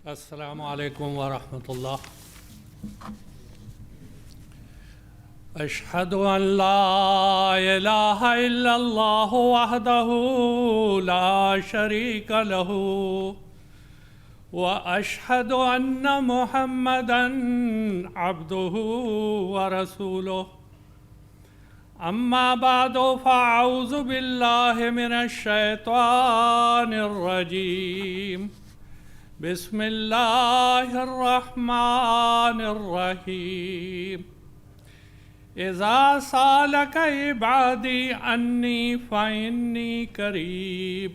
السلام علیکم ورحمۃ اللہ۔ اشہد ان لا الہ الا اللہ وحدہ لا شریک لہ واشہد ان محمدا عبدہ ورسولہ۔ اما بعد فاعوذ باللہ من الشیطان الرجیم۔ بسم اللہ الرحمن الرحیم۔ اذا سالک عبادی انی فانی قریب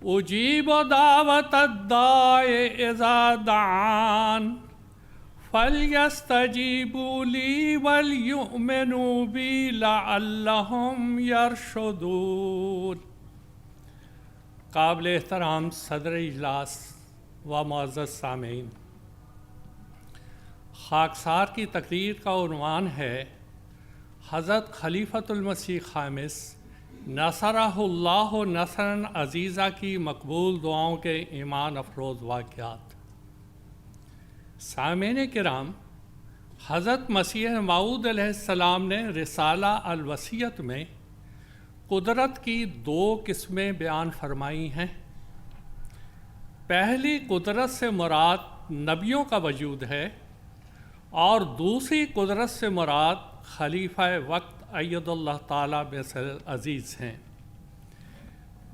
اجیب دعوت الداع اذا دعان فلیستجیبوا لی ولیؤمنوا بی لعلہم یرشدون۔ قابل احترام صدر اجلاس و معزز سامعین، خاکسار کی تقریر کا عنوان ہے حضرت خلیفۃ المسیح خامس نصرہ اللہ نصرا عزیزہ کی مقبول دعاؤں کے ایمان افروز واقعات۔ سامعین کرام، حضرت مسیح موعود علیہ السلام نے رسالہ الوصیت میں قدرت کی دو قسمیں بیان فرمائی ہیں۔ پہلی قدرت سے مراد نبیوں کا وجود ہے اور دوسری قدرت سے مراد خلیفہ وقت اید اللہ تعالیٰ بصر عزیز ہیں۔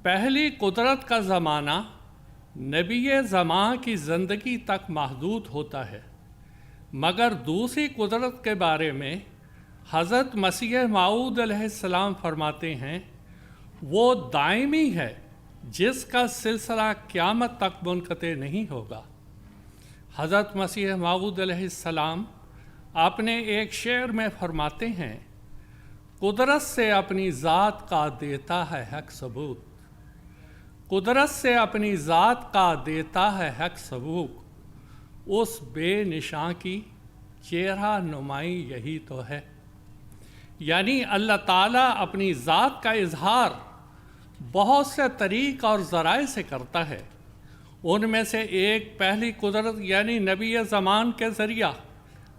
پہلی قدرت کا زمانہ نبی زمان کی زندگی تک محدود ہوتا ہے، مگر دوسری قدرت کے بارے میں حضرت مسیح موعود علیہ السلام فرماتے ہیں وہ دائمی ہے، جس کا سلسلہ قیامت تک منقطع نہیں ہوگا۔ حضرت مسیح موعود علیہ السلام اپنے ایک شعر میں فرماتے ہیں قدرت سے اپنی ذات کا دیتا ہے حق ثبوت، قدرت سے اپنی ذات کا دیتا ہے حق ثبوت، اس بے نشان کی چہرہ نمائی یہی تو ہے۔ یعنی اللہ تعالیٰ اپنی ذات کا اظہار بہت سے طریق اور ذرائع سے کرتا ہے۔ ان میں سے ایک پہلی قدرت یعنی نبی زمان کے ذریعہ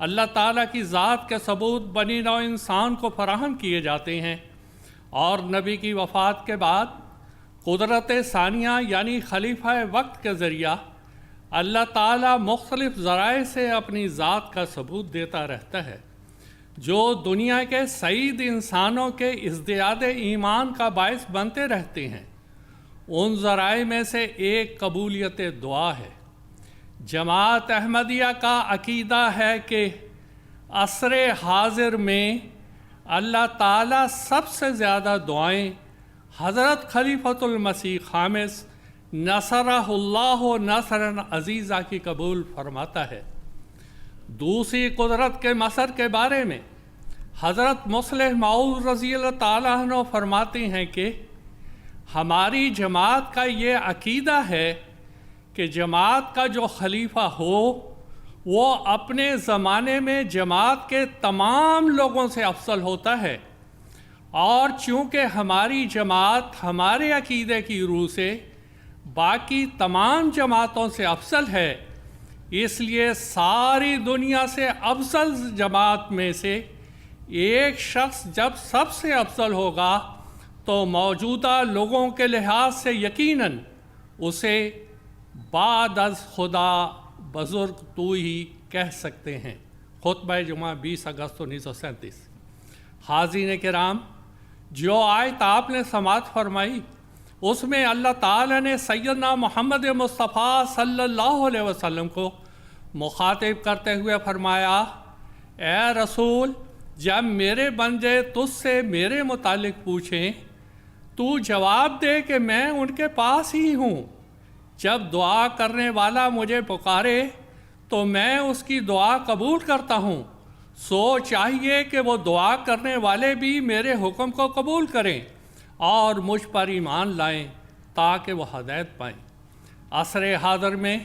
اللہ تعالیٰ کی ذات کے ثبوت بنی نوع انسان کو فراہم کیے جاتے ہیں، اور نبی کی وفات کے بعد قدرت ثانیہ یعنی خلیفہ وقت کے ذریعہ اللہ تعالیٰ مختلف ذرائع سے اپنی ذات کا ثبوت دیتا رہتا ہے، جو دنیا کے سعید انسانوں کے ازدیاد ایمان کا باعث بنتے رہتے ہیں۔ ان ذرائع میں سے ایک قبولیت دعا ہے۔ جماعت احمدیہ کا عقیدہ ہے کہ عصر حاضر میں اللہ تعالیٰ سب سے زیادہ دعائیں حضرت خلیفۃ المسیح خامس نصرہ اللہ نصرا عزیزہ کی قبول فرماتا ہے۔ دوسری قدرت کے مصر کے بارے میں حضرت مصلح موعود رضی اللہ تعالیٰ عنہ فرماتے ہیں کہ ہماری جماعت کا یہ عقیدہ ہے کہ جماعت کا جو خلیفہ ہو وہ اپنے زمانے میں جماعت کے تمام لوگوں سے افضل ہوتا ہے، اور چونکہ ہماری جماعت ہمارے عقیدے کی روح سے باقی تمام جماعتوں سے افضل ہے، اس لیے ساری دنیا سے افضل جماعت میں سے ایک شخص جب سب سے افضل ہوگا تو موجودہ لوگوں کے لحاظ سے یقیناً اسے بعد از خدا بزرگ تو ہی کہہ سکتے ہیں۔ خطبہ جمعہ 20 اگست 1937۔ حاضرین کرام، جو آیت آپ نے سماعت فرمائی اس میں اللہ تعالیٰ نے سیدنا محمد مصطفیٰ صلی اللہ علیہ وسلم کو مخاطب کرتے ہوئے فرمایا، اے رسول، جب میرے بندے تجھ سے میرے متعلق پوچھیں تو جواب دے کہ میں ان کے پاس ہی ہوں۔ جب دعا کرنے والا مجھے پکارے تو میں اس کی دعا قبول کرتا ہوں، سو چاہیے کہ وہ دعا کرنے والے بھی میرے حکم کو قبول کریں اور مجھ پر ایمان لائیں تاکہ وہ ہدایت پائیں۔ عصر حاضر میں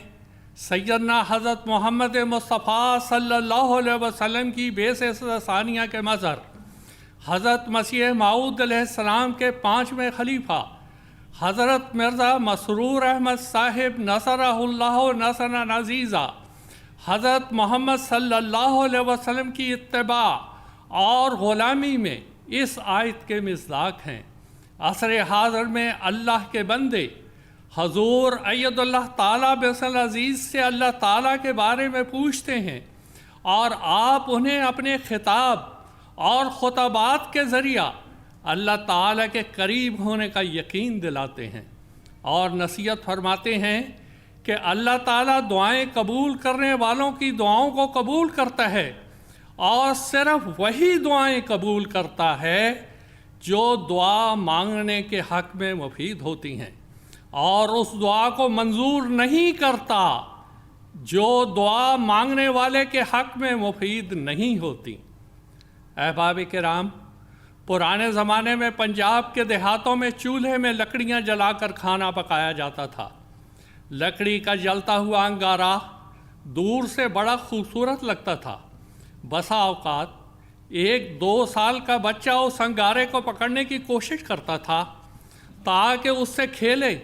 سیدنا حضرت محمد مصطفیٰ صلی اللہ علیہ وسلم کی بعثت ثانیہ کے مظہر حضرت مسیح موعود علیہ السلام کے 5ویں خلیفہ حضرت مرزا مسرور احمد صاحب نصرہ نصرا عزیزہ حضرت محمد صلی اللہ علیہ وسلم کی اتباع اور غلامی میں اس آیت کے مصداق ہیں۔ عصر حاضر میں اللہ کے بندے حضور اید اللہ تعالیٰ بن عزیز سے اللہ تعالیٰ کے بارے میں پوچھتے ہیں، اور آپ انہیں اپنے خطاب اور خطبات کے ذریعہ اللہ تعالیٰ کے قریب ہونے کا یقین دلاتے ہیں، اور نصیحت فرماتے ہیں کہ اللہ تعالیٰ دعائیں قبول کرنے والوں کی دعاؤں کو قبول کرتا ہے، اور صرف وہی دعائیں قبول کرتا ہے جو دعا مانگنے کے حق میں مفید ہوتی ہیں، اور اس دعا کو منظور نہیں کرتا جو دعا مانگنے والے کے حق میں مفید نہیں ہوتی۔ احباب کرام، پرانے زمانے میں پنجاب کے دیہاتوں میں چولہے میں لکڑیاں جلا کر کھانا پکایا جاتا تھا۔ لکڑی کا جلتا ہوا انگارہ دور سے بڑا خوبصورت لگتا تھا۔ بسا اوقات 1-2 سال کا بچہ اس انگارے کو پکڑنے کی کوشش کرتا تھا تاکہ اس سے کھیلے،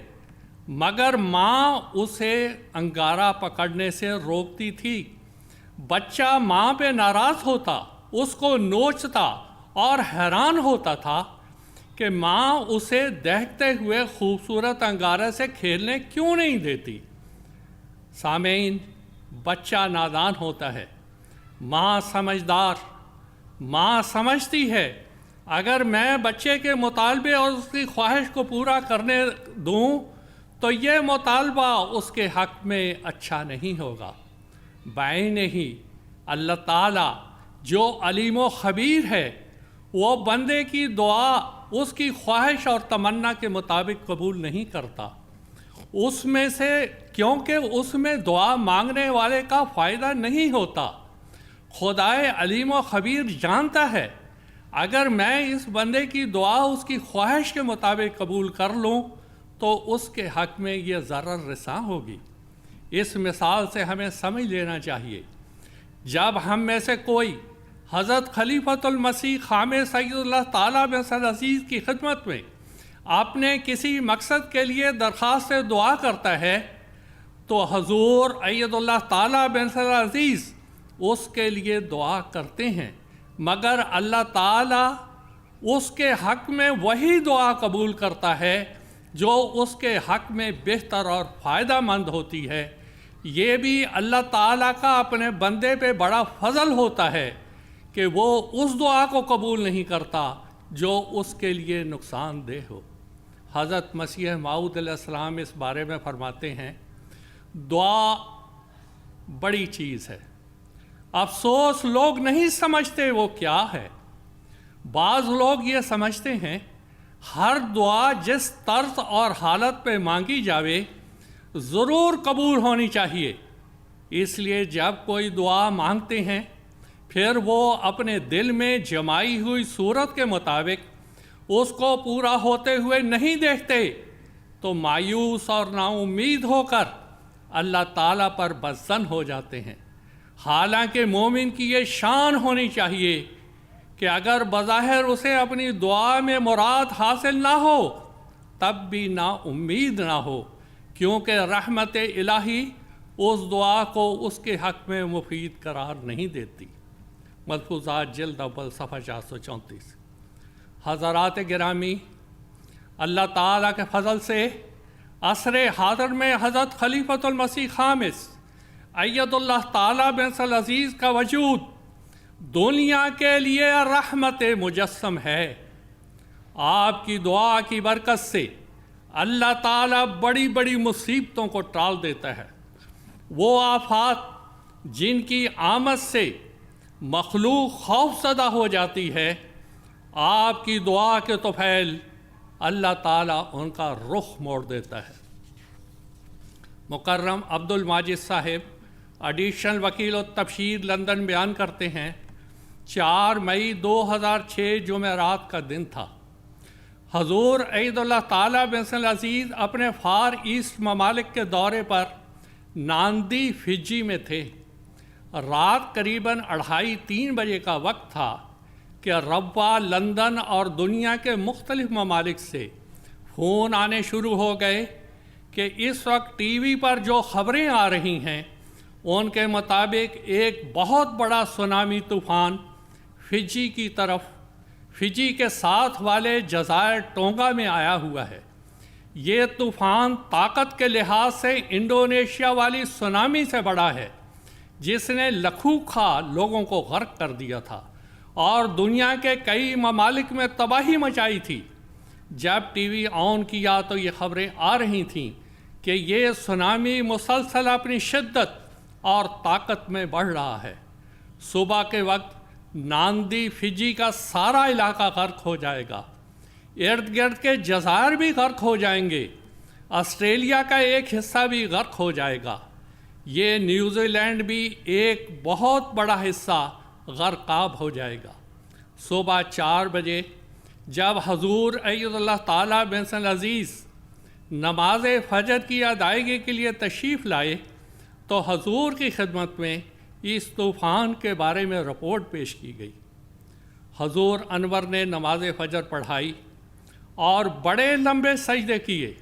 مگر ماں اسے انگارہ پکڑنے سے روکتی تھی۔ بچہ ماں پہ ناراض ہوتا، اس کو نوچتا اور حیران ہوتا تھا کہ ماں اسے دیکھتے ہوئے خوبصورت انگارے سے کھیلنے کیوں نہیں دیتی۔ سامعین، بچہ نادان ہوتا ہے، ماں سمجھدار، ماں سمجھتی ہے اگر میں بچے کے مطالبے اور اس کی خواہش کو پورا کرنے دوں تو یہ مطالبہ اس کے حق میں اچھا نہیں ہوگا۔ بعین ہی اللہ تعالیٰ جو علیم و خبیر ہے، وہ بندے کی دعا اس کی خواہش اور تمنا کے مطابق قبول نہیں کرتا، اس میں سے کیونکہ اس میں دعا مانگنے والے کا فائدہ نہیں ہوتا۔ خدائے علیم و خبیر جانتا ہے اگر میں اس بندے کی دعا اس کی خواہش کے مطابق قبول کر لوں تو اس کے حق میں یہ ضرر رساں ہوگی۔ اس مثال سے ہمیں سمجھ لینا چاہیے، جب ہم میں سے کوئی حضرت خلیفۃ المسیح خامس سید اللہ تعالیٰ بن عزیز کی خدمت میں اپنے کسی مقصد کے لیے درخواست دعا کرتا ہے تو حضور اید اللہ تعالیٰ بن عزیز اس کے لیے دعا کرتے ہیں، مگر اللہ تعالیٰ اس کے حق میں وہی دعا قبول کرتا ہے جو اس کے حق میں بہتر اور فائدہ مند ہوتی ہے۔ یہ بھی اللہ تعالیٰ کا اپنے بندے پہ بڑا فضل ہوتا ہے کہ وہ اس دعا کو قبول نہیں کرتا جو اس کے لیے نقصان دہ ہو۔ حضرت مسیح موعود علیہ السلام اس بارے میں فرماتے ہیں، دعا بڑی چیز ہے، افسوس لوگ نہیں سمجھتے وہ کیا ہے۔ بعض لوگ یہ سمجھتے ہیں ہر دعا جس طرز اور حالت پہ مانگی جاوے ضرور قبول ہونی چاہیے، اس لیے جب کوئی دعا مانگتے ہیں پھر وہ اپنے دل میں جمائی ہوئی صورت کے مطابق اس کو پورا ہوتے ہوئے نہیں دیکھتے تو مایوس اور نا امید ہو کر اللہ تعالیٰ پر بدظن ہو جاتے ہیں۔ حالانکہ مومن کی یہ شان ہونی چاہیے کہ اگر بظاہر اسے اپنی دعا میں مراد حاصل نہ ہو تب بھی نا امید نہ ہو، کیونکہ رحمت الہی اس دعا کو اس کے حق میں مفید قرار نہیں دیتی۔ ملفوظات جلد اول صفحہ 434۔ حضرات گرامی، اللہ تعالیٰ کے فضل سے عصر حاضر میں حضرت خلیفۃ المسیح خامس اید اللہ تعالیٰ بن عزیز کا وجود دنیا کے لیے رحمت مجسم ہے۔ آپ کی دعا کی برکت سے اللہ تعالیٰ بڑی بڑی مصیبتوں کو ٹال دیتا ہے۔ وہ آفات جن کی آمد سے مخلوق خوف زدہ ہو جاتی ہے، آپ کی دعا کے طفیل اللہ تعالیٰ ان کا رخ موڑ دیتا ہے۔ مکرم عبد الماجد صاحب ایڈیشنل وکیل التبشیر لندن بیان کرتے ہیں، 4 مئی 2006 جمعرات کا دن تھا۔ حضور عید اللہ تعالیٰ بن عزیز اپنے فار ایسٹ ممالک کے دورے پر ناندی فجی میں تھے۔ رات قریباً 2:30-3 بجے کا وقت تھا کہ ربوہ، لندن اور دنیا کے مختلف ممالک سے فون آنے شروع ہو گئے کہ اس وقت ٹی وی پر جو خبریں آ رہی ہیں ان کے مطابق ایک بہت بڑا سونامی طوفان فجی کی طرف، فجی کے ساتھ والے جزائر ٹونگا میں آیا ہوا ہے۔ یہ طوفان طاقت کے لحاظ سے انڈونیشیا والی سونامی سے بڑا ہے جس نے لکھوں لوگوں کو غرق کر دیا تھا اور دنیا کے کئی ممالک میں تباہی مچائی تھی۔ جب ٹی وی آن کیا تو یہ خبریں آ رہی تھیں کہ یہ سونامی مسلسل اپنی شدت اور طاقت میں بڑھ رہا ہے۔ صبح کے وقت ناندی فجی کا سارا علاقہ غرق ہو جائے گا، ارد گرد کے جزائر بھی غرق ہو جائیں گے، آسٹریلیا کا ایک حصہ بھی غرق ہو جائے گا، یہ نیوزی لینڈ بھی ایک بہت بڑا حصہ غرقاب ہو جائے گا۔ صبح 4 بجے جب حضور اید اللہ تعالیٰ بن العزیز نماز فجر کی ادائیگی کے لیے تشریف لائے تو حضور کی خدمت میں اس طوفان کے بارے میں رپورٹ پیش کی گئی۔ حضور انور نے نماز فجر پڑھائی اور بڑے لمبے سجدے کیے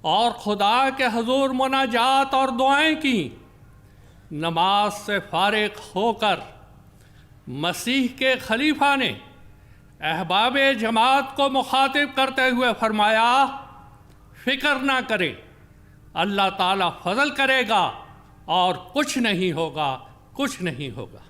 اور خدا کے حضور مناجات اور دعائیں کیں۔ نماز سے فارغ ہو کر مسیح کے خلیفہ نے احباب جماعت کو مخاطب کرتے ہوئے فرمایا، فکر نہ کریں، اللہ تعالیٰ فضل کرے گا اور کچھ نہیں ہوگا، کچھ نہیں ہوگا۔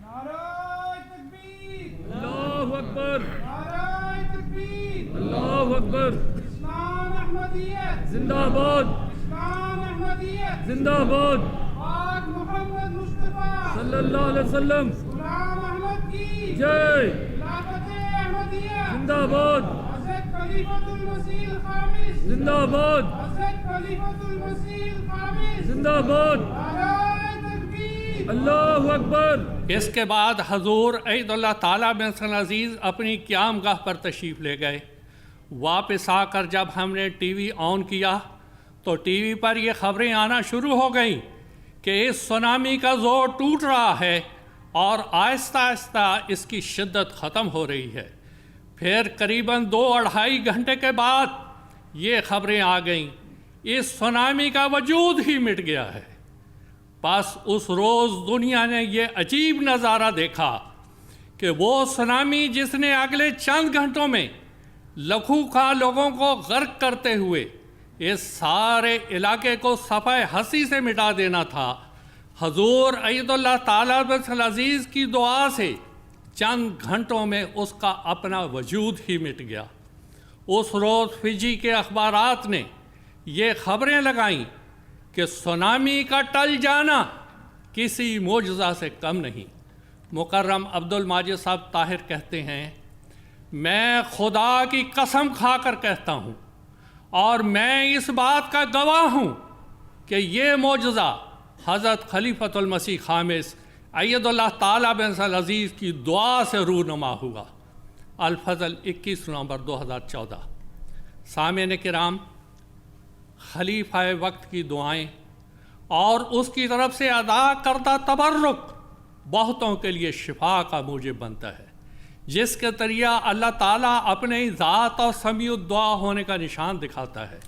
نعرہ تکبیر، اللہ اکبر، نعرہ تکبیر، اللہ اکبر، اسلام احمدیت، زندہ باد، اسلام احمدیت، زندہ باد، پاک محمد مصطفیٰ صلی اللہ علیہ وسلم، غلام احمد کی جے، خلافت احمدیہ، زندہ باد، حضرت خلیفۃ المسیح الخامس، زندہ باد، حضرت خلیفۃ المسیح الخامس، زندہ باد، نعرہ تکبیر، اللہ اکبر۔ اس کے بعد حضور عید اللہ تعالیٰ بن العزیز اپنی قیام گاہ پر تشریف لے گئے۔ واپس آ کر جب ہم نے ٹی وی آن کیا تو ٹی وی پر یہ خبریں آنا شروع ہو گئیں کہ اس سونامی کا زور ٹوٹ رہا ہے اور آہستہ آہستہ اس کی شدت ختم ہو رہی ہے۔ پھر قریباً 2-2.5 گھنٹے کے بعد یہ خبریں آ گئیں، اس سونامی کا وجود ہی مٹ گیا ہے۔ بس اس روز دنیا نے یہ عجیب نظارہ دیکھا کہ وہ سونامی جس نے اگلے چند گھنٹوں میں لکھوں لوگوں کو غرق کرتے ہوئے اس سارے علاقے کو صفحہ ہستی سے مٹا دینا تھا، حضور عید اللہ تعالیٰ بن العزیز کی دعا سے چند گھنٹوں میں اس کا اپنا وجود ہی مٹ گیا۔ اس روز فجی کے اخبارات نے یہ خبریں لگائیں کہ سونامی کا ٹل جانا کسی معجزہ سے کم نہیں۔ مکرم عبد الماجد صاحب طاہر کہتے ہیں، میں خدا کی قسم کھا کر کہتا ہوں اور میں اس بات کا گواہ ہوں کہ یہ معجزہ حضرت خلیفۃ المسیح خامس اید اللہ تعالیٰ بن العزیز کی دعا سے رونما ہوا۔ الفضل 21 نومبر 2014۔ سامعین کرام، خلیفہ وقت کی دعائیں اور اس کی طرف سے ادا کردہ تبرک بہتوں کے لیے شفا کا موجب بنتا ہے، جس کے ذریعہ اللہ تعالیٰ اپنے ذات اور سمیع الدعا ہونے کا نشان دکھاتا ہے۔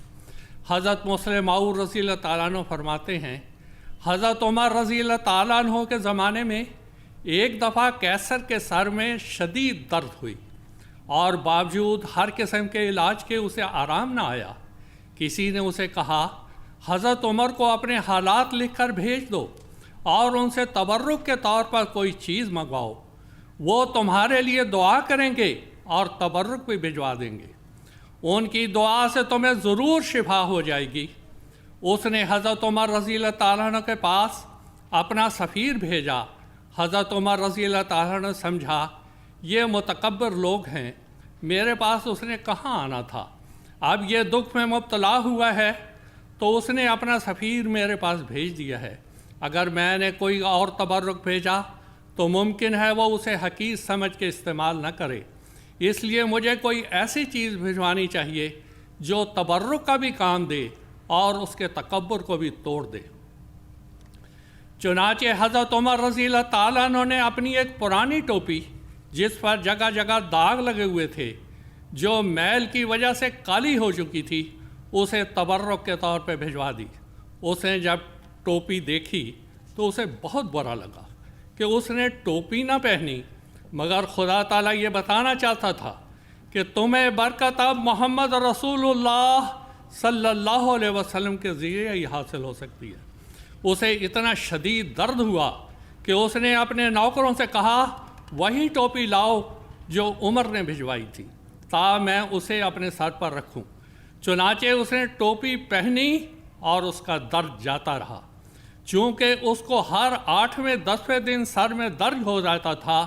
حضرت مسلم معود رضی اللہ تعالیٰ عنہ فرماتے ہیں، حضرت عمر رضی اللہ تعالیٰ عنہ کے زمانے میں ایک دفعہ کیسر کے سر میں شدید درد ہوئی اور باوجود ہر قسم کے علاج کے اسے آرام نہ آیا۔ کسی نے اسے کہا، حضرت عمر کو اپنے حالات لکھ کر بھیج دو اور ان سے تبرک کے طور پر کوئی چیز منگواؤ، وہ تمہارے لیے دعا کریں گے اور تبرک بھی بھجوا دیں گے، ان کی دعا سے تمہیں ضرور شفا ہو جائے گی۔ اس نے حضرت عمر رضی اللہ تعالیٰ عنہ کے پاس اپنا سفیر بھیجا۔ حضرت عمر رضی اللہ تعالیٰ عنہ سمجھا یہ متکبر لوگ ہیں، میرے پاس اس نے کہاں آنا تھا، اب یہ دکھ میں مبتلا ہوا ہے تو اس نے اپنا سفیر میرے پاس بھیج دیا ہے، اگر میں نے کوئی اور تبرک بھیجا تو ممکن ہے وہ اسے حقیر سمجھ کے استعمال نہ کرے، اس لیے مجھے کوئی ایسی چیز بھجوانی چاہیے جو تبرک کا بھی کام دے اور اس کے تکبر کو بھی توڑ دے۔ چنانچہ حضرت عمر رضی اللہ تعالیٰ عنہ نے اپنی ایک پرانی ٹوپی جس پر جگہ جگہ داغ لگے ہوئے تھے جو میل کی وجہ سے کالی ہو چکی تھی اسے تبرک کے طور پہ بھجوا دی۔ اس نے جب ٹوپی دیکھی تو اسے بہت برا لگا کہ اس نے ٹوپی نہ پہنی، مگر خدا تعالیٰ یہ بتانا چاہتا تھا کہ تمہیں برکت اب محمد رسول اللہ صلی اللہ علیہ وسلم کے ذریعے ہی حاصل ہو سکتی ہے۔ اسے اتنا شدید درد ہوا کہ اس نے اپنے نوکروں سے کہا وہی ٹوپی لاؤ جو عمر نے بھجوائی تھی تا میں اسے اپنے سر پر رکھوں۔ چنانچہ اس نے ٹوپی پہنی اور اس کا درد جاتا رہا۔ چونکہ اس کو ہر 8ویں 10ویں دن سر میں درد ہو جاتا تھا،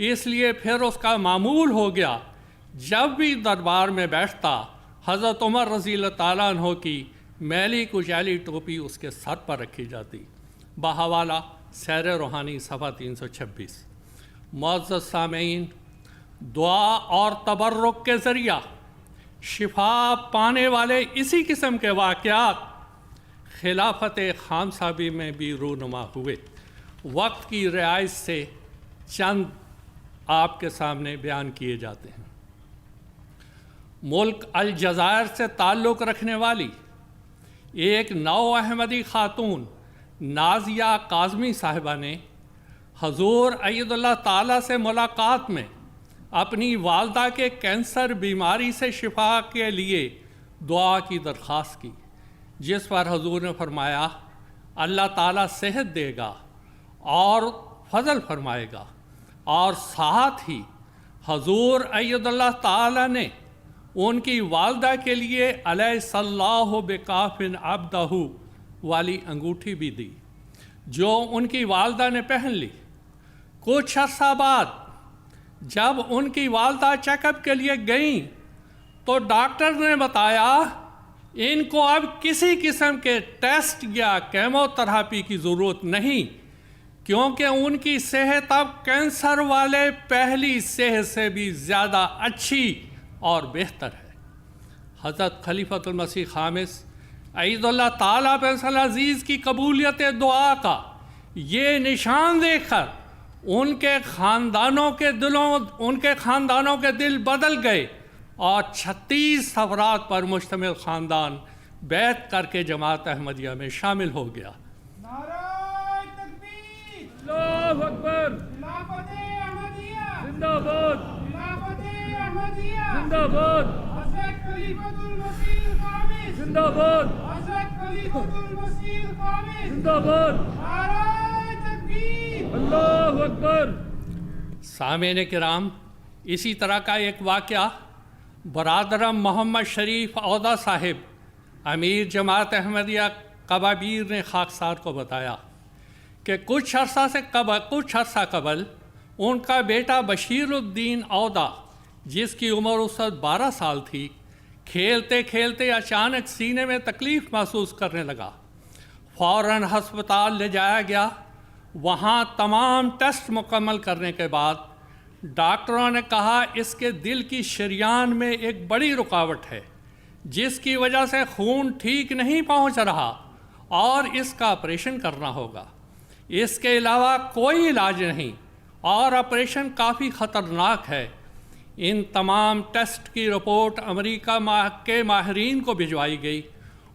اس لیے پھر اس کا معمول ہو گیا جب بھی دربار میں بیٹھتا حضرت عمر رضی اللہ تعالیٰ عنہ کی میلی کچیلی ٹوپی اس کے سر پر رکھی جاتی۔ بحوالہ سیر روحانی صفحہ 326۔ معزز سامعین، دعا اور تبرک کے ذریعہ شفا پانے والے اسی قسم کے واقعات خلافت خامسہ میں بھی رونما ہوئے۔ وقت کی رعایت سے چند آپ کے سامنے بیان کیے جاتے ہیں۔ ملک الجزائر سے تعلق رکھنے والی ایک نو احمدی خاتون نازیہ کاظمی صاحبہ نے حضور اید اللہ تعالیٰ سے ملاقات میں اپنی والدہ کے کینسر بیماری سے شفا کے لیے دعا کی درخواست کی، جس پر حضور نے فرمایا اللہ تعالیٰ صحت دے گا اور فضل فرمائے گا، اور ساتھ ہی حضور اید اللہ تعالیٰ نے ان کی والدہ کے لیے الیس اللہ بکافٍ عبدہ والی انگوٹھی بھی دی، جو ان کی والدہ نے پہن لی۔ کچھ عرصہ بعد جب ان کی والدہ چیک اپ کے لیے گئیں تو ڈاکٹر نے بتایا ان کو اب کسی قسم کے ٹیسٹ یا کیمو تھراپی کی ضرورت نہیں، کیونکہ ان کی صحت اب کینسر والے پہلی صحت سے بھی زیادہ اچھی اور بہتر ہے۔ حضرت خلیفۃ المسیح خامس اید اللہ تعالیٰ بن عزیز کی قبولیت دعا کا یہ نشان دیکھ کر ان کے خاندانوں کے دل بدل گئے اور 36 افراد پر مشتمل خاندان بیعت کر کے جماعت احمدیہ میں شامل ہو گیا۔ نعرہ تکبیر، اللہ اکبر، خلافت احمدیہ، زندہ باد، خلافت احمدیہ، زندہ باد، حضرت خلیفۃ المسیح الخامس، زندہ باد، حضرت خلیفۃ المسیح الخامس، زندہ باد، نعرہ تکبیر۔ اللہ اکبر۔ سامعین کرام، اسی طرح کا ایک واقعہ برادرم محمد شریف عودہ صاحب امیر جماعت احمدیہ قبابیر نے خاکسار کو بتایا کہ کچھ عرصہ قبل ان کا بیٹا بشیر الدین عودہ، جس کی عمر اس وقت 12 سال تھی، کھیلتے کھیلتے اچانک سینے میں تکلیف محسوس کرنے لگا۔ فوراً ہسپتال لے جایا گیا۔ وہاں تمام ٹیسٹ مکمل کرنے کے بعد ڈاکٹروں نے کہا اس کے دل کی شریان میں ایک بڑی رکاوٹ ہے، جس کی وجہ سے خون ٹھیک نہیں پہنچ رہا اور اس کا آپریشن کرنا ہوگا۔ اس کے علاوہ کوئی علاج نہیں اور آپریشن کافی خطرناک ہے۔ ان تمام ٹیسٹ کی رپورٹ امریکہ کے ماہرین کو بھجوائی گئی۔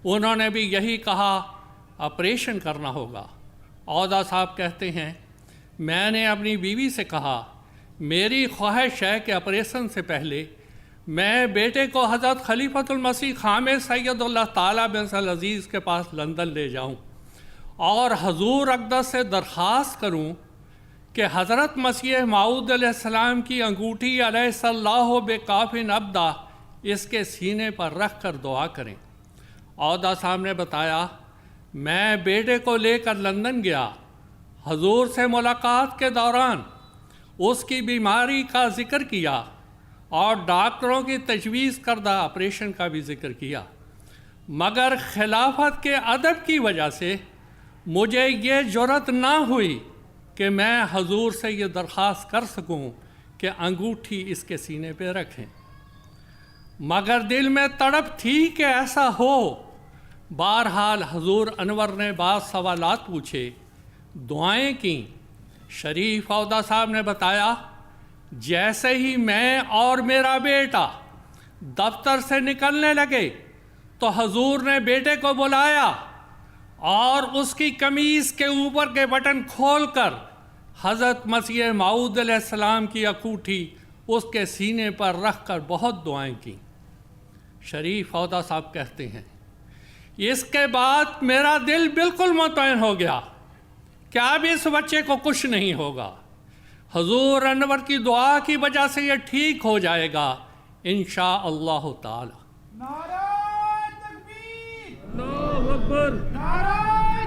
انہوں نے بھی یہی کہا آپریشن کرنا ہوگا۔ عودہ صاحب کہتے ہیں میں نے اپنی بیوی سے کہا میری خواہش ہے کہ آپریشن سے پہلے میں بیٹے کو حضرت خلیفۃ المسیح خامس سید اللہ تعالیٰ بن عزیز کے پاس لندن لے جاؤں اور حضور اقدس سے درخواست کروں کہ حضرت مسیح موعود علیہ السلام کی انگوٹھی الیس اللہ بکافٍ عبدہ اس کے سینے پر رکھ کر دعا کریں۔ عودہ صاحب نے بتایا میں بیٹے کو لے کر لندن گیا۔ حضور سے ملاقات کے دوران اس کی بیماری کا ذکر کیا اور ڈاکٹروں کی تجویز کردہ آپریشن کا بھی ذکر کیا، مگر خلافت کے ادب کی وجہ سے مجھے یہ جرأت نہ ہوئی کہ میں حضور سے یہ درخواست کر سکوں کہ انگوٹھی اس کے سینے پہ رکھیں، مگر دل میں تڑپ تھی کہ ایسا ہو۔ بہرحال حضور انور نے بعض سوالات پوچھے، دعائیں کیں۔ شریف عودہ صاحب نے بتایا جیسے ہی میں اور میرا بیٹا دفتر سے نکلنے لگے تو حضور نے بیٹے کو بلایا اور اس کی قمیص کے اوپر کے بٹن کھول کر حضرت مسیح موعود علیہ السلام کی انگوٹھی اس کے سینے پر رکھ کر بہت دعائیں کیں۔ شریف عہدہ صاحب کہتے ہیں اس کے بعد میرا دل بالکل مطمئن ہو گیا کہ اب اس بچے کو کچھ نہیں ہوگا، حضور انور کی دعا کی وجہ سے یہ ٹھیک ہو جائے گا انشاءاللہ تعالی۔ نعرہ تکبیر، اللہ اکبر، نعرہ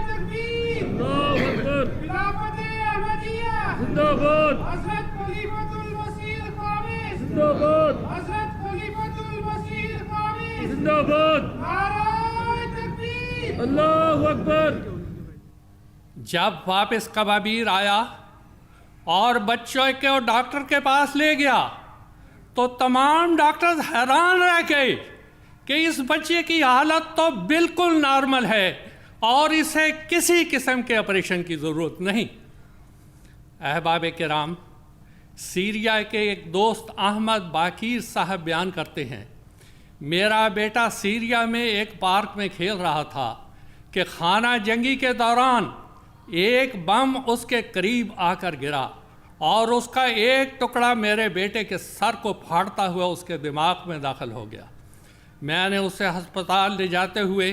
تکبیر، اللہ اکبر، خلافت احمدیہ، زندہ باد، حضرت خلیفۃ المسیح الخامس، زندہ باد، حضرت خلیفۃ المسیح الخامس، زندہ باد، نعرہ تکبیر۔ اللہ اکبر۔ جب واپس کبابیر آیا اور بچوں کے ڈاکٹر کے پاس لے گیا تو تمام ڈاکٹر حیران رہ گئے کہ اس بچے کی حالت تو بالکل نارمل ہے اور اسے کسی قسم کے آپریشن کی ضرورت نہیں۔ احباب کرام، سیریا کے ایک دوست احمد باقیر صاحب بیان کرتے ہیں میرا بیٹا سیریا میں ایک پارک میں کھیل رہا تھا کہ خانہ جنگی کے دوران ایک بم اس کے قریب آ کر گرا اور اس کا ایک ٹکڑا میرے بیٹے کے سر کو پھاڑتا ہوا اس کے دماغ میں داخل ہو گیا۔ میں نے اسے ہسپتال لے جاتے ہوئے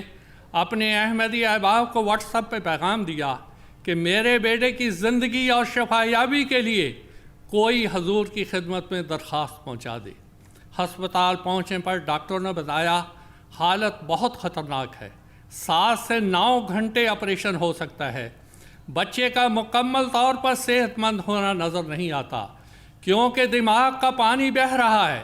اپنے احمدی احباب کو واٹس ایپ پہ پیغام دیا کہ میرے بیٹے کی زندگی اور شفایابی کے لیے کوئی حضور کی خدمت میں درخواست پہنچا دے۔ ہسپتال پہنچنے پر ڈاکٹر نے بتایا حالت بہت خطرناک ہے، 7 سے 9 گھنٹے آپریشن ہو سکتا ہے۔ بچے کا مکمل طور پر صحت مند ہونا نظر نہیں آتا کیونکہ دماغ کا پانی بہہ رہا ہے،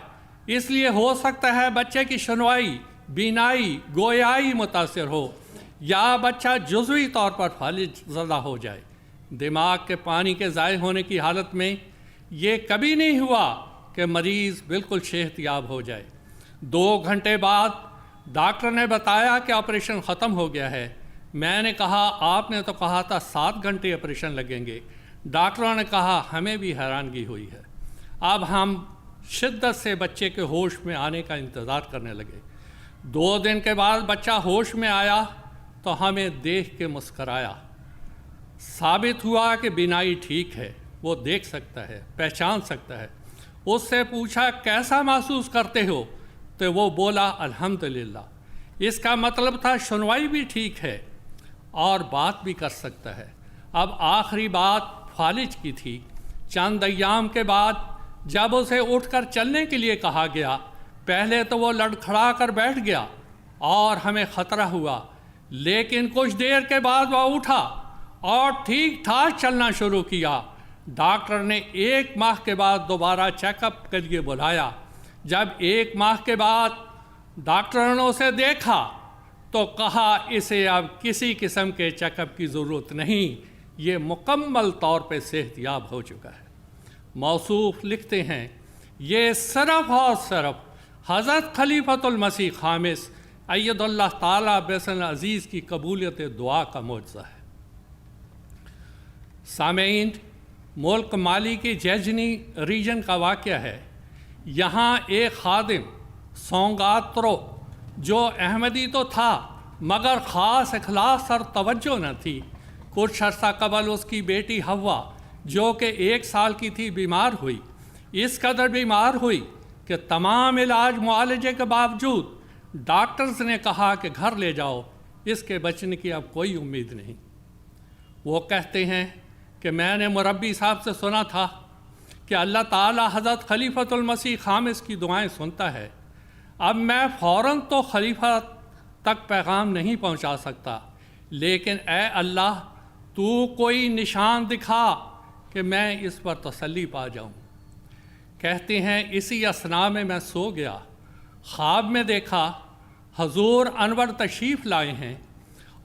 اس لیے ہو سکتا ہے بچے کی سنوائی، بینائی، گویائی متاثر ہو یا بچہ جزوی طور پر فالج زدہ ہو جائے۔ دماغ کے پانی کے ضائع ہونے کی حالت میں یہ کبھی نہیں ہوا کہ مریض بالکل صحت یاب ہو جائے۔ 2 گھنٹے بعد ڈاکٹر نے بتایا کہ آپریشن ختم ہو گیا ہے۔ میں نے کہا آپ نے تو کہا تھا 7 گھنٹے آپریشن لگیں گے۔ ڈاکٹروں نے کہا ہمیں بھی حیرانگی ہوئی ہے۔ اب ہم شدت سے بچے کے ہوش میں آنے کا انتظار کرنے لگے۔ 2 دن کے بعد بچہ ہوش میں آیا تو ہمیں دیکھ کے مسکرایا۔ ثابت ہوا کہ بینائی ٹھیک ہے، وہ دیکھ سکتا ہے، پہچان سکتا ہے۔ اس سے پوچھا کیسا محسوس کرتے ہو تو وہ بولا الحمدللہ۔ اس کا مطلب تھا سنوائی بھی ٹھیک ہے اور بات بھی کر سکتا ہے۔ اب آخری بات فالج کی تھی۔ چند ایام کے بعد جب اسے اٹھ کر چلنے کے لیے کہا گیا، پہلے تو وہ لڑکھڑا کر بیٹھ گیا اور ہمیں خطرہ ہوا، لیکن کچھ دیر کے بعد وہ اٹھا اور ٹھیک ٹھاک چلنا شروع کیا۔ ڈاکٹر نے 1 ماہ کے بعد دوبارہ چیک اپ کے لیے بلایا۔ جب 1 ماہ کے بعد ڈاکٹروں نے اسے دیکھا تو کہا اسے اب کسی قسم کے چیک اپ کی ضرورت نہیں، یہ مکمل طور پہ صحت یاب ہو چکا ہے۔ موصوف لکھتے ہیں یہ صرف اور صرف حضرت خلیفۃ المسیح خامس اید اللہ تعالیٰ بسن عزیز کی قبولیت دعا کا معجزہ ہے۔ سامعین، ملک مالی کی جیجنی ریجن کا واقعہ ہے۔ یہاں ایک خادم سونگاترو جو احمدی تو تھا مگر خاص اخلاص اور توجہ نہ تھی، کچھ عرصہ قبل اس کی بیٹی حوا جو کہ 1 سال کی تھی بیمار ہوئی۔ اس قدر بیمار ہوئی کہ تمام علاج معالجے کے باوجود ڈاکٹرز نے کہا کہ گھر لے جاؤ، اس کے بچنے کی اب کوئی امید نہیں۔ وہ کہتے ہیں کہ میں نے مربی صاحب سے سنا تھا کہ اللہ تعالیٰ حضرت خلیفۃ المسیح خامس کی دعائیں سنتا ہے۔ اب میں فوراً تو خلیفہ تک پیغام نہیں پہنچا سکتا، لیکن اے اللہ تو کوئی نشان دکھا کہ میں اس پر تسلی پا جاؤں۔ کہتے ہیں اسی اثناء میں میں سو گیا، خواب میں دیکھا حضور انور تشریف لائے ہیں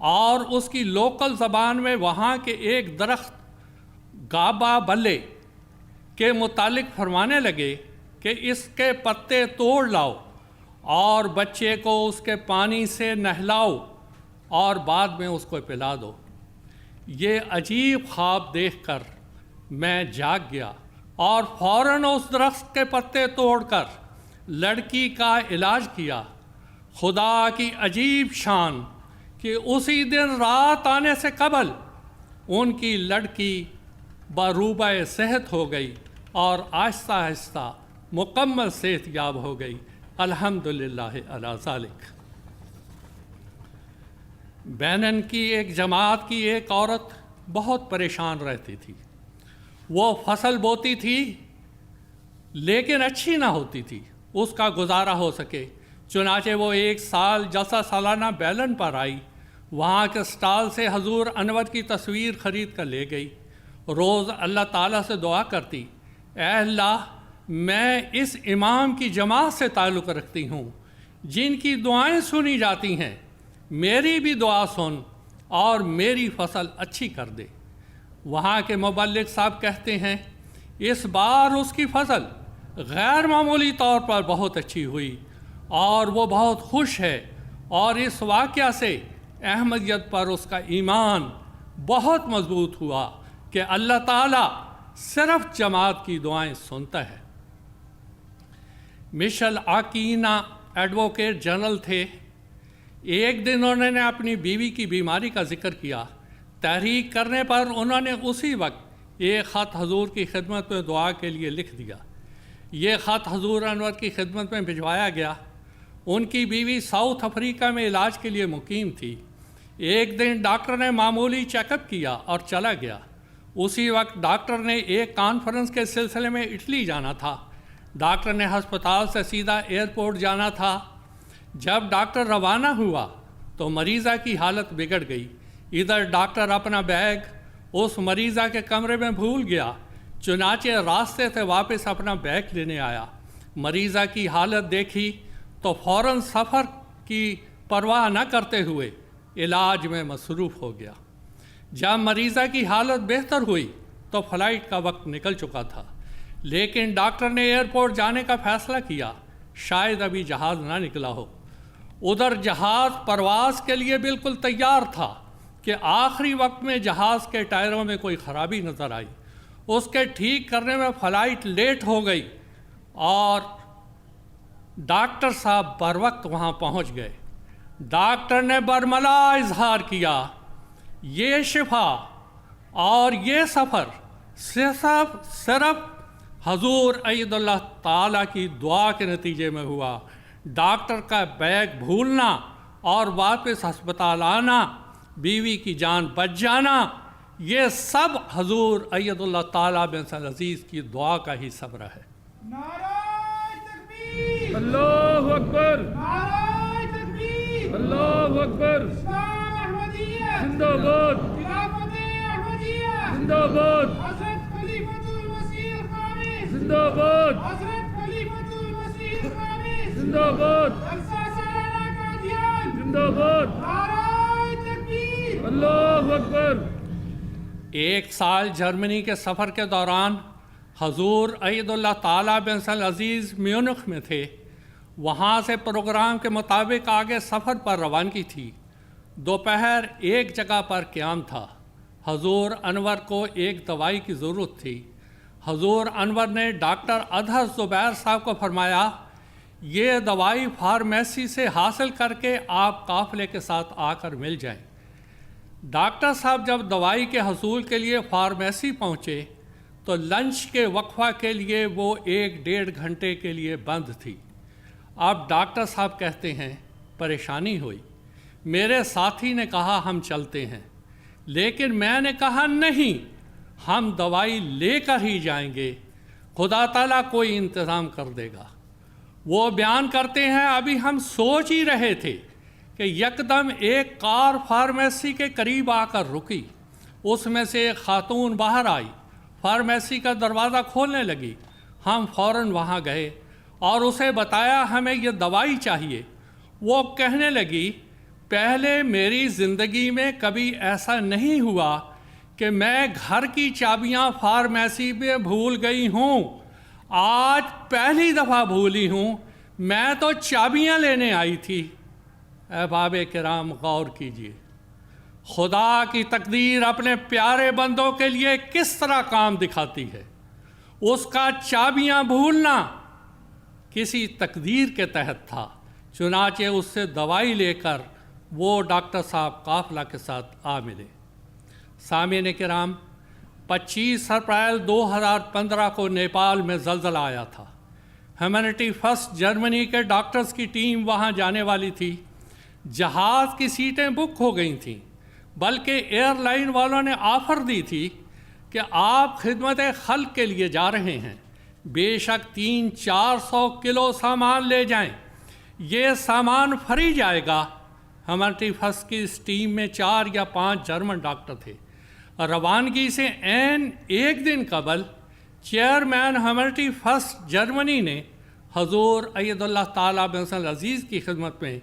اور اس کی لوکل زبان میں وہاں کے ایک درخت گابا بلے کے متعلق فرمانے لگے کہ اس کے پتے توڑ لاؤ اور بچے کو اس کے پانی سے نہلاؤ اور بعد میں اس کو پلا دو۔ یہ عجیب خواب دیکھ کر میں جاگ گیا اور فوراً اس درخت کے پتے توڑ کر لڑکی کا علاج کیا۔ خدا کی عجیب شان کہ اسی دن رات آنے سے قبل ان کی لڑکی بروبہ صحت ہو گئی اور آہستہ آہستہ مکمل صحت یاب ہو گئی۔ الحمدللہ علی ذالک۔ بینن کی ایک جماعت کی ایک عورت بہت پریشان رہتی تھی۔ وہ فصل بوتی تھی لیکن اچھی نہ ہوتی تھی، اس کا گزارا ہو سکے، چنانچہ وہ ایک سال جلسہ سالانہ بیلن پر آئی۔ وہاں کے سٹال سے حضور انور کی تصویر خرید کر لے گئی۔ روز اللہ تعالیٰ سے دعا کرتی، اے اللہ میں اس امام کی جماعت سے تعلق رکھتی ہوں جن کی دعائیں سنی جاتی ہیں، میری بھی دعا سن اور میری فصل اچھی کر دے۔ وہاں کے مبلغ صاحب کہتے ہیں اس بار اس کی فصل غیر معمولی طور پر بہت اچھی ہوئی اور وہ بہت خوش ہے، اور اس واقعہ سے احمدیت پر اس کا ایمان بہت مضبوط ہوا کہ اللہ تعالیٰ صرف جماعت کی دعائیں سنتا ہے۔ مشل آکینہ ایڈوکیٹ جنرل تھے۔ ایک دن انہوں نے اپنی بیوی کی بیماری کا ذکر کیا۔ تحریک کرنے پر انہوں نے اسی وقت ایک خط حضور کی خدمت میں دعا کے لیے لکھ دیا۔ یہ خط حضور انور کی خدمت میں بھجوایا گیا۔ ان کی بیوی ساؤتھ افریقہ میں علاج کے لیے مقیم تھی۔ ایک دن ڈاکٹر نے معمولی چیک اپ کیا اور چلا گیا۔ اسی وقت ڈاکٹر نے ایک کانفرنس کے سلسلے میں اٹلی جانا تھا۔ ڈاکٹر نے ہسپتال سے سیدھا ایئرپورٹ جانا تھا۔ جب ڈاکٹر روانہ ہوا تو مریضہ کی حالت بگڑ گئی۔ ادھر ڈاکٹر اپنا بیگ اس مریضہ کے کمرے میں بھول گیا، چنانچہ راستے سے واپس اپنا بیگ لینے آیا۔ مریضہ کی حالت دیکھی تو فوراً سفر کی پرواہ نہ کرتے ہوئے علاج میں مصروف ہو گیا۔ جب مریضہ کی حالت بہتر ہوئی تو فلائٹ کا وقت نکل چکا تھا، لیکن ڈاکٹر نے ایئرپورٹ جانے کا فیصلہ کیا، شاید ابھی جہاز نہ نکلا ہو۔ ادھر جہاز پرواز کے لیے بالکل تیار تھا کہ آخری وقت میں جہاز کے ٹائروں میں کوئی خرابی نظر آئی۔ اس کے ٹھیک کرنے میں فلائٹ لیٹ ہو گئی اور ڈاکٹر صاحب بر وقت وہاں پہنچ گئے۔ ڈاکٹر نے برملا اظہار کیا، یہ شفا اور یہ سفر صرف حضور عید اللہ تعالیٰ کی دعا کے نتیجے میں ہوا۔ ڈاکٹر کا بیگ بھولنا اور واپس ہسپتال آنا، بیوی کی جان بچ جانا، یہ سب حضور عید اللہ تعالیٰ بن عزیز کی دعا کا ہی ثمرہ ہے۔ نعرہ تکبیر، اللہ اکبر، نعرہ تکبیر، اللہ اکبر، اسلام احمدیہ، زندہ باد، خلافت احمدیہ، زندہ باد، حضرت خلیفۃ المسیح الخامس، زندہ باد، حضرت خلیفۃ المسیح الخامس، زندہ باد، جلسہ سالانہ قادیان، زندہ باد، نعرہ تکبیر۔ اللہ اکبر۔ ایک سال جرمنی کے سفر کے دوران حضور عید اللہ تعالیٰ بن عزیز میونخ میں تھے۔ وہاں سے پروگرام کے مطابق آگے سفر پر روانگی تھی۔ دوپہر ایک جگہ پر قیام تھا۔ حضور انور کو ایک دوائی کی ضرورت تھی۔ حضور انور نے ڈاکٹر اظہر زبیر صاحب کو فرمایا، یہ دوائی فارمیسی سے حاصل کر کے آپ قافلے کے ساتھ آ کر مل جائیں۔ ڈاکٹر صاحب جب دوائی کے حصول کے لیے فارمیسی پہنچے تو لنچ کے وقفہ کے لیے وہ 1-1.5 گھنٹے کے لیے بند تھی۔ اب ڈاکٹر صاحب کہتے ہیں پریشانی ہوئی۔ میرے ساتھی نے کہا ہم چلتے ہیں، لیکن میں نے کہا نہیں، ہم دوائی لے کر ہی جائیں گے، خدا تعالیٰ کوئی انتظام کر دے گا۔ وہ بیان کرتے ہیں ابھی ہم سوچ ہی رہے تھے کہ یکدم ایک کار فارمیسی کے قریب آ کر رکی۔ اس میں سے ایک خاتون باہر آئی، فارمیسی کا دروازہ کھولنے لگی۔ ہم فوراً وہاں گئے اور اسے بتایا ہمیں یہ دوائی چاہیے۔ وہ کہنے لگی، پہلے میری زندگی میں کبھی ایسا نہیں ہوا کہ میں گھر کی چابیاں فارمیسی میں بھول گئی ہوں، آج پہلی دفعہ بھولی ہوں، میں تو چابیاں لینے آئی تھی۔ احباب کرام غور کیجیے، خدا کی تقدیر اپنے پیارے بندوں کے لیے کس طرح کام دکھاتی ہے۔ اس کا چابیاں بھولنا کسی تقدیر کے تحت تھا، چنانچہ اس سے دوائی لے کر وہ ڈاکٹر صاحب قافلہ کے ساتھ آ ملے۔ سامعین کرام، 25 اپریل 2015 کو نیپال میں زلزلہ آیا تھا۔ ہیومینٹی فرسٹ جرمنی کے ڈاکٹرز کی ٹیم وہاں جانے والی تھی۔ جہاز کی سیٹیں بک ہو گئی تھیں، بلکہ ایئر لائن والوں نے آفر دی تھی کہ آپ خدمت خلق کے لیے جا رہے ہیں، بے شک 300-400 کلو سامان لے جائیں، یہ سامان فری جائے گا۔ ہیومینٹی فرسٹ کی اس ٹیم میں 4 یا 5 جرمن ڈاکٹر تھے۔ روانگی سے عین ایک دن قبل چیئرمین ہیومینٹی فرسٹ جرمنی نے حضور اید اللہ تعالیٰ بن حسن العزیز کی خدمت میں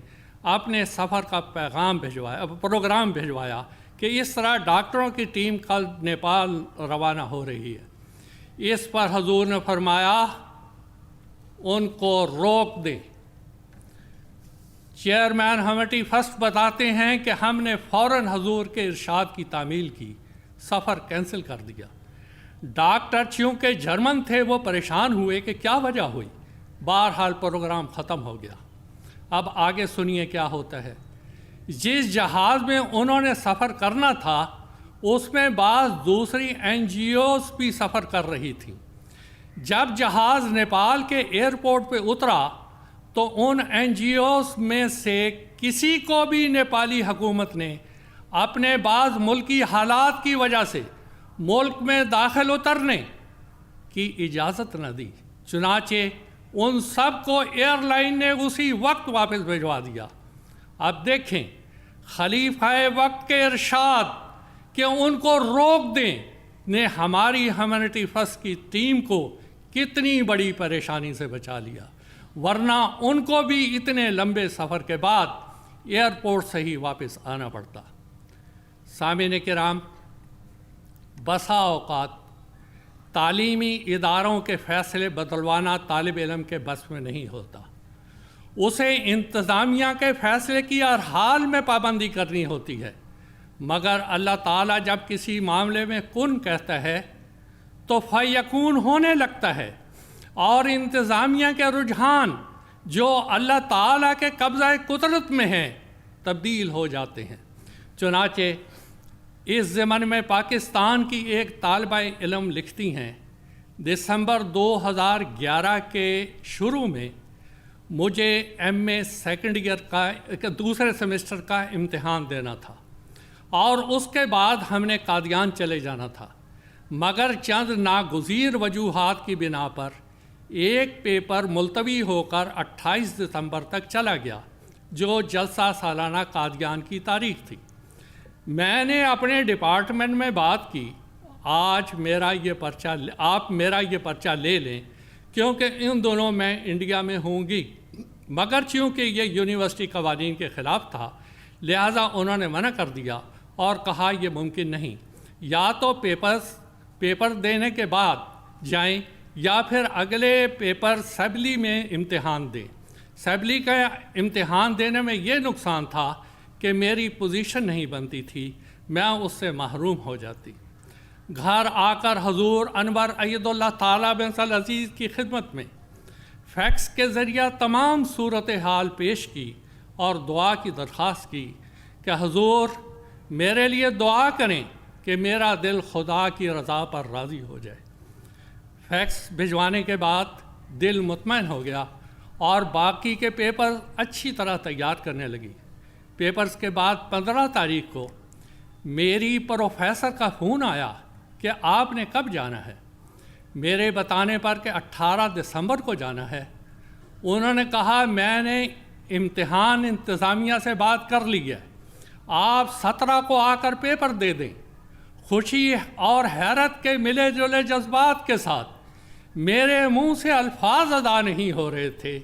اپنے سفر کا پروگرام بھجوایا کہ اس طرح ڈاکٹروں کی ٹیم کل نیپال روانہ ہو رہی ہے۔ اس پر حضور نے فرمایا ان کو روک دیں۔ چیئرمین ہیومینٹی فرسٹ بتاتے ہیں کہ ہم نے فوراً حضور کے ارشاد کی تعمیل کی، سفر کینسل کر دیا۔ ڈاکٹر چونکہ جرمن تھے وہ پریشان ہوئے کہ کیا وجہ ہوئی، بہرحال پروگرام ختم ہو گیا۔ اب آگے سنیے کیا ہوتا ہے۔ جس جہاز میں انہوں نے سفر کرنا تھا اس میں بعض دوسری NGOs بھی سفر کر رہی تھیں۔ جب جہاز نیپال کے ایئرپورٹ پہ اترا تو ان NGOs میں سے کسی کو بھی نیپالی حکومت نے اپنے بعض ملکی حالات کی وجہ سے ملک میں داخل اترنے کی اجازت نہ دی، چنانچہ ان سب کو ایئر لائن نے اسی وقت واپس بھجوا دیا۔ اب دیکھیں خلیفہ وقت کے ارشاد کہ ان کو روک دیں نے ہماری ہیومینٹی فرسٹ کی ٹیم کو کتنی بڑی پریشانی سے بچا لیا، ورنہ ان کو بھی اتنے لمبے سفر کے بعد ایئرپورٹ سے ہی واپس آنا پڑتا۔ سامعین کرام، بسا اوقات تعلیمی اداروں کے فیصلے بدلوانا طالب علم کے بس میں نہیں ہوتا، اسے انتظامیہ کے فیصلے کی ہر حال میں پابندی کرنی ہوتی ہے، مگر اللہ تعالیٰ جب کسی معاملے میں کن کہتا ہے تو فیکون ہونے لگتا ہے، اور انتظامیہ کے رجحان جو اللہ تعالیٰ کے قبضہ قدرت میں ہیں تبدیل ہو جاتے ہیں۔ چنانچہ اس ضمن میں پاکستان کی ایک طالبہ علم لکھتی ہیں، دسمبر 2011 کے شروع میں مجھے MA سیکنڈ ایئر کا دوسرے سیمسٹر کا امتحان دینا تھا اور اس کے بعد ہم نے قادیان چلے جانا تھا، مگر چند ناگزیر وجوہات کی بنا پر ایک پیپر ملتوی ہو کر 28 دسمبر تک چلا گیا، جو جلسہ سالانہ قادیان کی تاریخ تھی۔ میں نے اپنے ڈپارٹمنٹ میں بات کی، آج آپ میرا یہ پرچہ لے لیں کیونکہ ان دونوں میں انڈیا میں ہوں گی، مگر چونکہ یہ یونیورسٹی قوانین کے خلاف تھا لہٰذا انہوں نے منع کر دیا اور کہا یہ ممکن نہیں، یا تو پیپر دینے کے بعد جائیں یا پھر اگلے پیپر سیبلی میں امتحان دیں۔ سیبلی کا امتحان دینے میں یہ نقصان تھا کہ میری پوزیشن نہیں بنتی تھی، میں اس سے محروم ہو جاتی۔ گھر آ کر حضور انور اید اللہ تعالیٰ بن حسن العزیز کی خدمت میں فیکس کے ذریعہ تمام صورتحال پیش کی اور دعا کی درخواست کی کہ حضور میرے لیے دعا کریں کہ میرا دل خدا کی رضا پر راضی ہو جائے۔ فیکس بھجوانے کے بعد دل مطمئن ہو گیا اور باقی کے پیپر اچھی طرح تیار کرنے لگی۔ پیپرز کے بعد 15 تاریخ کو میری پروفیسر کا فون آیا کہ آپ نے کب جانا ہے؟ میرے بتانے پر کہ 18 دسمبر کو جانا ہے۔ انہوں نے کہا میں نے امتحان انتظامیہ سے بات کر لی ہے، آپ 17 کو آ کر پیپر دے دیں۔ خوشی اور حیرت کے ملے جلے جذبات کے ساتھ میرے منہ سے الفاظ ادا نہیں ہو رہے تھے۔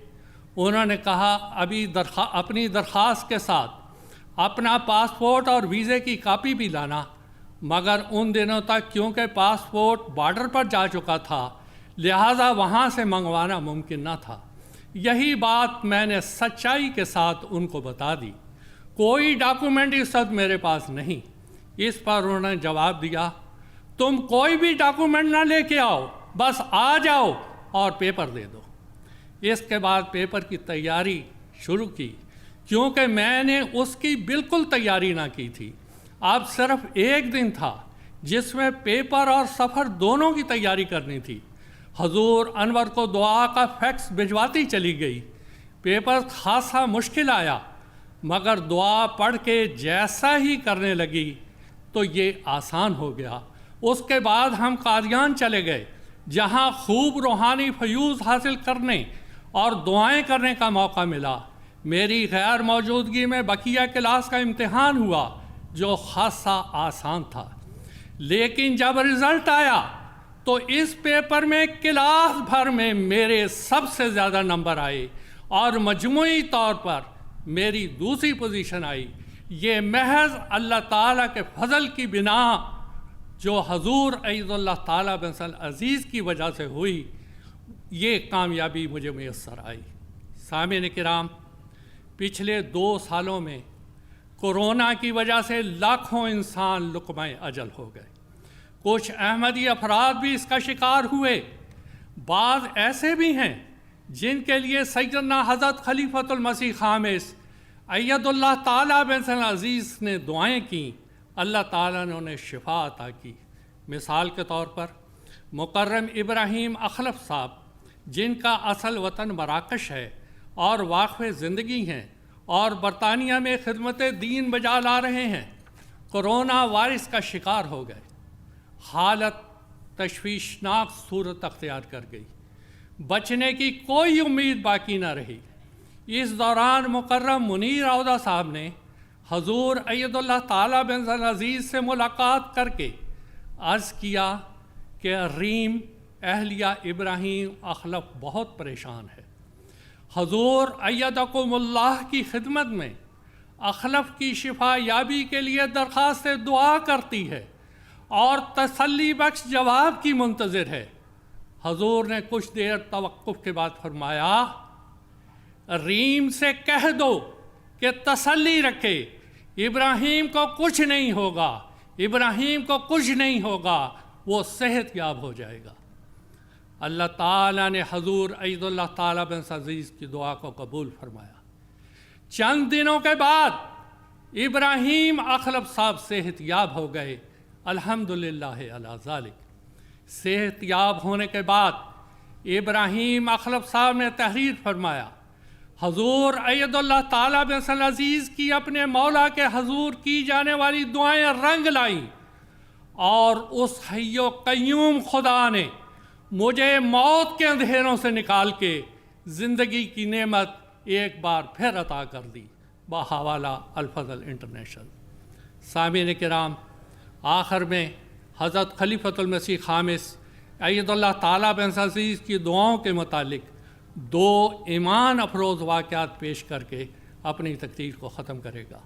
انہوں نے کہا ابھی اپنی درخواست کے ساتھ اپنا پاسپورٹ اور ویزے کی کاپی بھی لانا، مگر ان دنوں تک کیونکہ پاسپورٹ بارڈر پر جا چکا تھا لہٰذا وہاں سے منگوانا ممکن نہ تھا۔ یہی بات میں نے سچائی کے ساتھ ان کو بتا دی۔ کوئی ڈاکومنٹ اس وقت میرے پاس نہیں۔ اس پر انہوں نے جواب دیا تم کوئی بھی ڈاکومنٹ نہ لے کے آؤ، بس آ جاؤ اور پیپر دے دو۔ اس کے بعد پیپر کی تیاری شروع کی، کیونکہ میں نے اس کی بالکل تیاری نہ کی تھی۔ اب صرف ایک دن تھا جس میں پیپر اور سفر دونوں کی تیاری کرنی تھی۔ حضور انور کو دعا کا فیکس بھجواتی چلی گئی۔ پیپر خاصا مشکل آیا، مگر دعا پڑھ کے جیسا ہی کرنے لگی تو یہ آسان ہو گیا۔ اس کے بعد ہم قادیان چلے گئے، جہاں خوب روحانی فیوز حاصل کرنے اور دعائیں کرنے کا موقع ملا۔ میری غیر موجودگی میں بقیہ کلاس کا امتحان ہوا، جو خاصا آسان تھا، لیکن جب رزلٹ آیا تو اس پیپر میں کلاس بھر میں میرے سب سے زیادہ نمبر آئے اور مجموعی طور پر میری دوسری پوزیشن آئی۔ یہ محض اللہ تعالیٰ کے فضل کی بنا، جو حضور عید اللہ تعالیٰ بن عزیز کی وجہ سے ہوئی، یہ کامیابی مجھے میسر آئی۔ سامعین کرام، پچھلے 2 سالوں میں کورونا کی وجہ سے لاکھوں انسان لقمہ اجل ہو گئے۔ کچھ احمدی افراد بھی اس کا شکار ہوئے۔ بعض ایسے بھی ہیں جن کے لیے سیدنا حضرت خلیفۃ المسیح خامس اید اللہ تعالیٰ بن عزیز نے دعائیں کیں، اللہ تعالیٰ نے انہیں شفا عطا کی۔ مثال کے طور پر مکرم ابراہیم اخلف صاحب، جن کا اصل وطن مراکش ہے اور واقف زندگی ہیں اور برطانیہ میں خدمت دین بجا لا رہے ہیں، کرونا وائرس کا شکار ہو گئے۔ حالت تشویشناک صورت اختیار کر گئی، بچنے کی کوئی امید باقی نہ رہی۔ اس دوران مکرم منیر عودہ صاحب نے حضور اید اللہ تعالیٰ بن عزیز سے ملاقات کر کے عرض کیا کہ ریم اہلیہ ابراہیم اخلف بہت پریشان ہے۔ حضور ایدکم اللہ کی خدمت میں اخلف کی شفا یابی کے لیے درخواست دعا کرتی ہے اور تسلی بخش جواب کی منتظر ہے۔ حضور نے کچھ دیر توقف کے بعد فرمایا، ریم سے کہہ دو کہ تسلی رکھے، ابراہیم کو کچھ نہیں ہوگا، ابراہیم کو کچھ نہیں ہوگا، وہ صحت یاب ہو جائے گا۔ اللہ تعالیٰ نے حضور عید اللہ تعالیٰ بن عزیز کی دعا کو قبول فرمایا۔ چند دنوں کے بعد ابراہیم اخلف صاحب صحت یاب ہو گئے، الحمدللہ علی ذالک۔ صحت یاب ہونے کے بعد ابراہیم اخلف صاحب نے تحریر فرمایا، حضور عید اللہ تعالیٰ بن عزیز کی اپنے مولا کے حضور کی جانے والی دعائیں رنگ لائیں، اور اس حی و قیوم خدا نے مجھے موت کے اندھیروں سے نکال کے زندگی کی نعمت ایک بار پھر عطا کر دی، بحوالہ الفضل انٹرنیشنل۔ سامعین کرام، آخر میں حضرت خلیفۃ المسیح خامس اید اللہ تعالیٰ بن عزیز کی دعاؤں کے متعلق 2 ایمان افروز واقعات پیش کر کے اپنی تقریر کو ختم کرے گا۔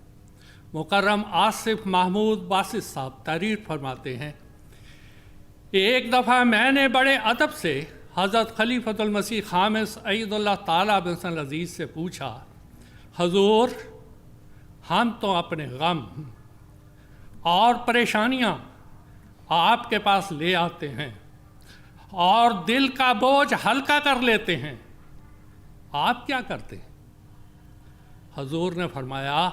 مکرم آصف محمود باسط صاحب تحریر فرماتے ہیں، ایک دفعہ میں نے بڑے ادب سے حضرت خلیفۃ المسیح خامس اید اللہ تعالیٰ بن عزیز سے پوچھا، حضور، ہم تو اپنے غم اور پریشانیاں آپ کے پاس لے آتے ہیں اور دل کا بوجھ ہلکا کر لیتے ہیں، آپ کیا کرتے ہیں؟ حضور نے فرمایا،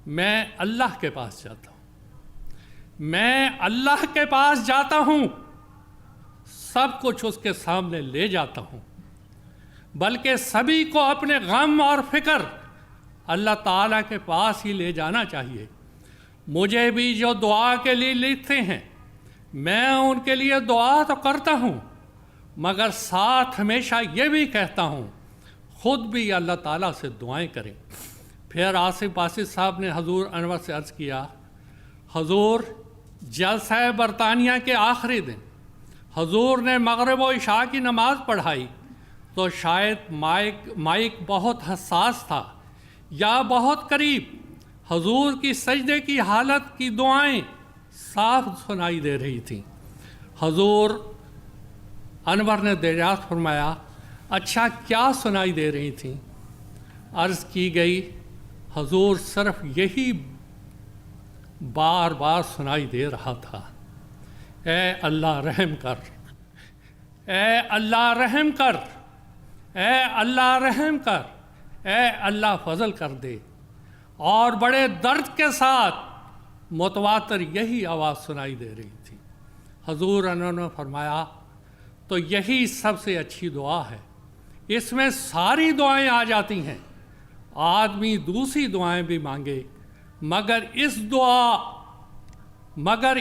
میں اللہ کے پاس جاتا ہوں، میں اللہ کے پاس جاتا ہوں، سب کچھ اس کے سامنے لے جاتا ہوں، بلکہ سبھی کو اپنے غم اور فکر اللہ تعالیٰ کے پاس ہی لے جانا چاہیے۔ مجھے بھی جو دعا کے لیے لکھتے ہیں، میں ان کے لیے دعا تو کرتا ہوں، مگر ساتھ ہمیشہ یہ بھی کہتا ہوں، خود بھی اللہ تعالیٰ سے دعائیں کریں۔ پھر آصف باسط صاحب نے حضور انور سے عرض کیا، حضور، جلسہ برطانیہ کے آخری دن حضور نے مغرب و عشاء کی نماز پڑھائی تو شاید مائک بہت حساس تھا یا بہت قریب، حضور کی سجدے کی حالت کی دعائیں صاف سنائی دے رہی تھیں۔ حضور انور نے دریافت فرمایا، اچھا کیا سنائی دے رہی تھیں؟ عرض کی گئی، حضور صرف یہی بار بار سنائی دے رہا تھا، اے اللہ رحم کر، اے اللہ رحم کر، اے اللہ رحم کر، اے اللہ فضل کر دے۔ اور بڑے درد کے ساتھ متواتر یہی آواز سنائی دے رہی تھی۔ حضور انہوں نے فرمایا تو یہی سب سے اچھی دعا ہے، اس میں ساری دعائیں آ جاتی ہیں، آدمی دوسری دعائیں بھی مانگے مگر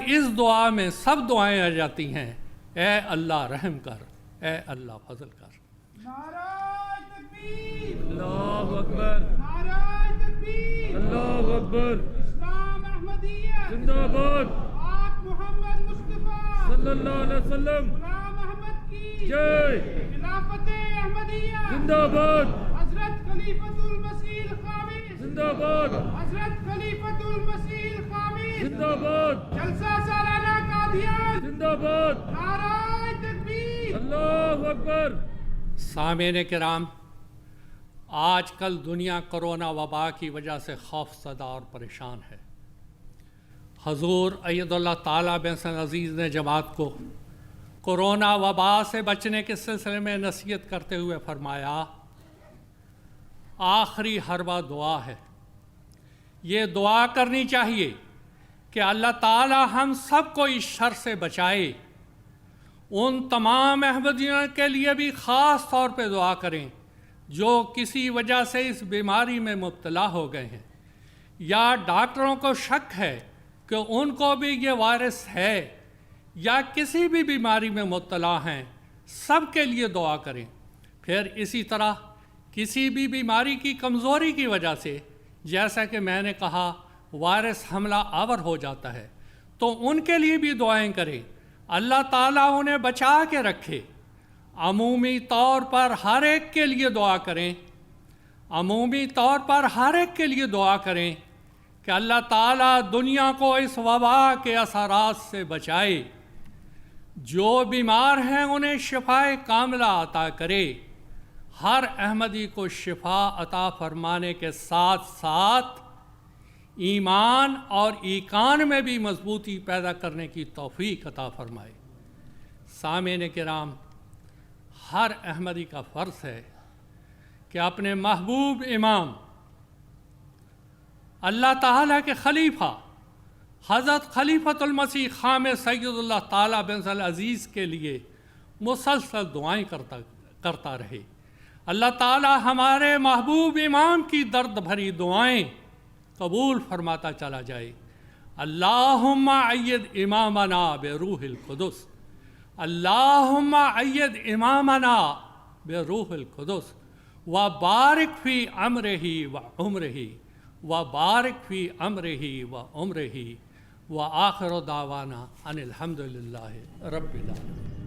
اس دعا میں سب دعائیں آ جاتی ہیں، اے اللہ رحم کر، اے اللہ فضل کر۔ نعرہ تکبیر، اللہ اکبر، نعرہ تکبیر، اللہ اکبر، اسلام احمدیہ زندہ باد، پاک محمد مصطفیٰ صلی اللہ علیہ وسلم، غلام احمد کی جے، خلافت احمدیہ، زندہ باد، حضرت خلیفۃ المسیح الخامس، زندہ باد، حضرت خلیفۃ المسیح الخامس، زندہ باد، جلسہ سالانہ قادیان، زندہ باد، نعرہ تکبیر۔ اللہ اکبر۔ سامعین کرام، آج کل دنیا کرونا وبا کی وجہ سے خوف زدہ اور پریشان ہے۔ حضور اید اللہ تعالیٰ بن عزیز نے جماعت کو کرونا وبا سے بچنے کے سلسلے میں نصیحت کرتے ہوئے فرمایا، آخری حربہ دعا ہے، یہ دعا کرنی چاہیے کہ اللہ تعالیٰ ہم سب کو اس شر سے بچائے۔ ان تمام احمدیوں کے لیے بھی خاص طور پہ دعا کریں جو کسی وجہ سے اس بیماری میں مبتلا ہو گئے ہیں یا ڈاکٹروں کو شک ہے کہ ان کو بھی یہ وائرس ہے یا کسی بھی بیماری میں مبتلا ہیں، سب کے لیے دعا کریں۔ پھر اسی طرح کسی بھی بیماری کی کمزوری کی وجہ سے، جیسا کہ میں نے کہا، وائرس حملہ آور ہو جاتا ہے تو ان کے لیے بھی دعائیں کریں، اللہ تعالیٰ انہیں بچا کے رکھے۔ عمومی طور پر ہر ایک کے لیے دعا کریں، عمومی طور پر ہر ایک کے لیے دعا کریں کہ اللہ تعالیٰ دنیا کو اس وبا کے اثرات سے بچائے، جو بیمار ہیں انہیں شفائے کاملہ عطا کرے، ہر احمدی کو شفا عطا فرمانے کے ساتھ ساتھ ایمان اور ایقان میں بھی مضبوطی پیدا کرنے کی توفیق عطا فرمائے۔ سامعین کرام، ہر احمدی کا فرض ہے کہ اپنے محبوب امام اللہ تعالیٰ کے خلیفہ حضرت خلیفۃ المسیح خامس سید اللہ تعالیٰ بن عزیز کے لیے مسلسل دعائیں کرتا رہے۔ اللہ تعالیٰ ہمارے محبوب امام کی درد بھری دعائیں قبول فرماتا چلا جائے۔ اللہم اید امامنا بروح القدس، اللہم اید امامنا بروح القدس وبارک فی امرہ وعمرہ وبارک فی امرہ وعمرہ وآخر دعوانا ان الحمد للہ رب العالمین۔